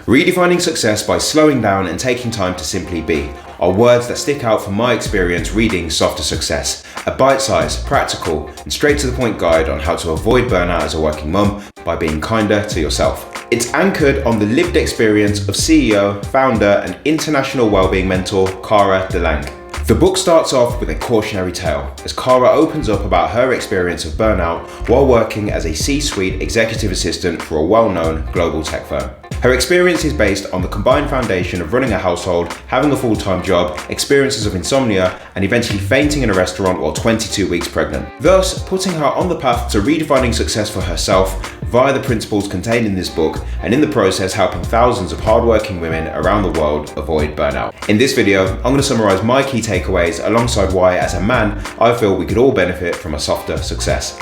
Redefining success by slowing down and taking time to simply be are words that stick out from my experience reading Softer Success, a bite-sized, practical, and straight-to-the-point guide on how to avoid burnout as a working mum by being kinder to yourself. It's anchored on the lived experience of CEO, founder, and international wellbeing mentor Cara De Lange. The book starts off with a cautionary tale as Cara opens up about her experience of burnout while working as a C-suite executive assistant for a well-known global tech firm. Her experience is based on the combined foundation of running a household, having a full-time job, experiences of insomnia, and eventually fainting in a restaurant while 22 weeks pregnant, thus putting her on the path to redefining success for herself via the principles contained in this book, and in the process helping thousands of hardworking women around the world avoid burnout. In this video, I'm going to summarize my key takeaways alongside why, as a man, I feel we could all benefit from a softer success.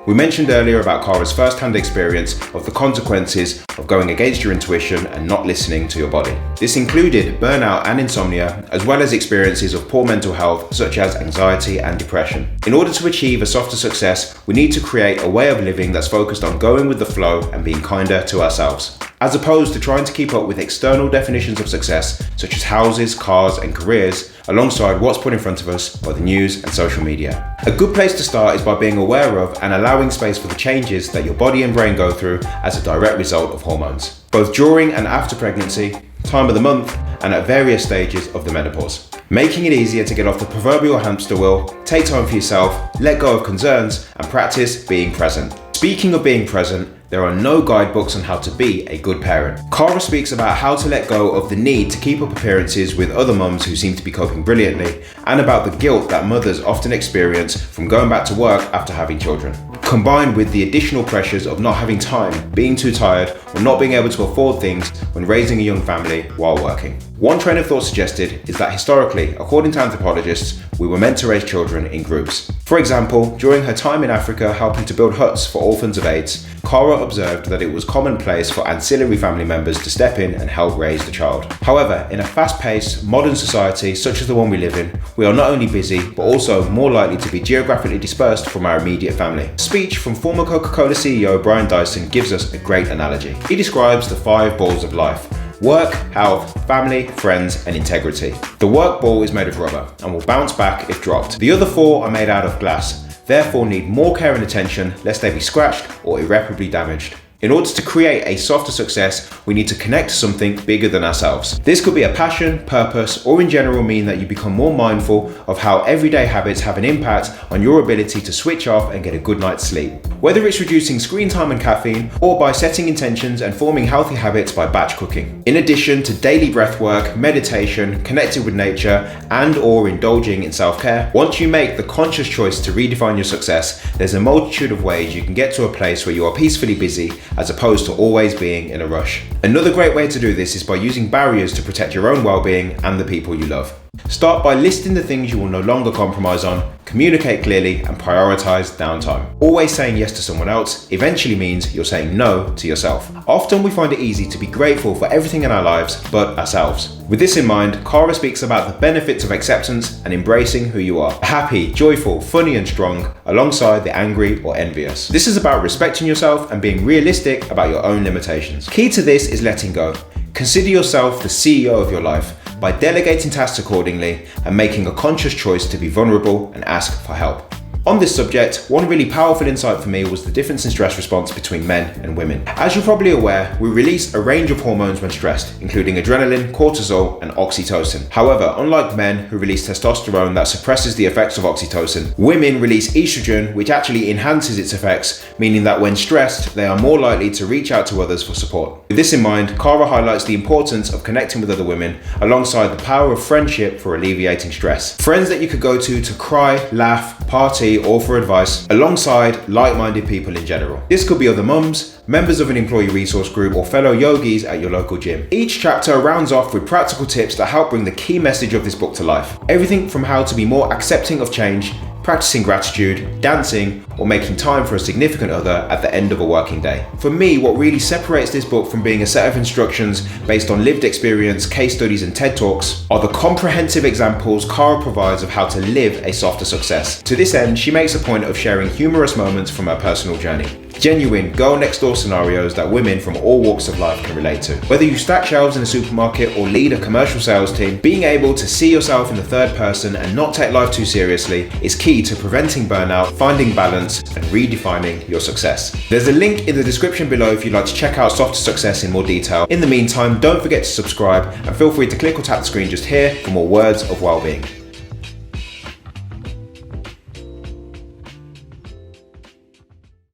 We mentioned earlier about Cara's first-hand experience of the consequences of going against your intuition and not listening to your body. This included burnout and insomnia, as well as experiences of poor mental health such as anxiety and depression. In order to achieve a softer success, we need to create a way of living that's focused on going with the flow and being kinder to ourselves, as opposed to trying to keep up with external definitions of success such as houses, cars, and careers, alongside what's put in front of us by the news and social media. A good place to start is by being aware of and allowing space for the changes that your body and brain go through as a direct result of hormones, both during and after pregnancy, time of the month, and at various stages of the menopause. Making it easier to get off the proverbial hamster wheel, take time for yourself, let go of concerns, and practice being present. Speaking of being present, there are no guidebooks on how to be a good parent. Cara speaks about how to let go of the need to keep up appearances with other mums who seem to be coping brilliantly, and about the guilt that mothers often experience from going back to work after having children, combined with the additional pressures of not having time, being too tired, or not being able to afford things when raising a young family while working. One train of thought suggested is that historically, according to anthropologists, we were meant to raise children in groups. For example, during her time in Africa helping to build huts for orphans of AIDS, Cara observed that it was commonplace for ancillary family members to step in and help raise the child. However, in a fast-paced, modern society such as the one we live in, we are not only busy, but also more likely to be geographically dispersed from our immediate family. A speech from former Coca-Cola CEO Brian Dyson gives us a great analogy. He describes the 5 balls of life: work, health, family, friends, and integrity. The work ball is made of rubber and will bounce back if dropped. The other 4 are made out of glass, therefore need more care and attention lest they be scratched or irreparably damaged. In order to create a softer success, we need to connect to something bigger than ourselves. This could be a passion, purpose, or in general mean that you become more mindful of how everyday habits have an impact on your ability to switch off and get a good night's sleep. Whether it's reducing screen time and caffeine, or by setting intentions and forming healthy habits by batch cooking. In addition to daily breath work, meditation, connecting with nature, and or indulging in self-care, once you make the conscious choice to redefine your success, there's a multitude of ways you can get to a place where you are peacefully busy, as opposed to always being in a rush. Another great way to do this is by using barriers to protect your own well-being and the people you love. Start by listing the things you will no longer compromise on, communicate clearly, and prioritize downtime. Always saying yes to someone else eventually means you're saying no to yourself. Often we find it easy to be grateful for everything in our lives but ourselves. With this in mind, Cara speaks about the benefits of acceptance and embracing who you are. Happy, joyful, funny, and strong, alongside the angry or envious. This is about respecting yourself and being realistic about your own limitations. Key to this is letting go. Consider yourself the CEO of your life by delegating tasks accordingly and making a conscious choice to be vulnerable and ask for help. On this subject, one really powerful insight for me was the difference in stress response between men and women. As you're probably aware, we release a range of hormones when stressed, including adrenaline, cortisol, and oxytocin. However, unlike men who release testosterone that suppresses the effects of oxytocin, women release estrogen, which actually enhances its effects, meaning that when stressed, they are more likely to reach out to others for support. With this in mind, Cara highlights the importance of connecting with other women, alongside the power of friendship for alleviating stress. Friends that you could go to cry, laugh, party, or for advice, alongside like-minded people in general. This could be other mums, members of an employee resource group, or fellow yogis at your local gym. Each chapter rounds off with practical tips that help bring the key message of this book to life. Everything from how to be more accepting of change, practicing gratitude, dancing, or making time for a significant other at the end of a working day. For me, what really separates this book from being a set of instructions based on lived experience, case studies, and TED Talks are the comprehensive examples Cara provides of how to live a softer success. To this end, she makes a point of sharing humorous moments from her personal journey. Genuine girl next door scenarios that women from all walks of life can relate to. Whether you stack shelves in a supermarket or lead a commercial sales team, being able to see yourself in the third person and not take life too seriously is key to preventing burnout, finding balance, and redefining your success. There's a link in the description below if you'd like to check out Softer Success in more detail. In the meantime, don't forget to subscribe and feel free to click or tap the screen just here for more words of well-being.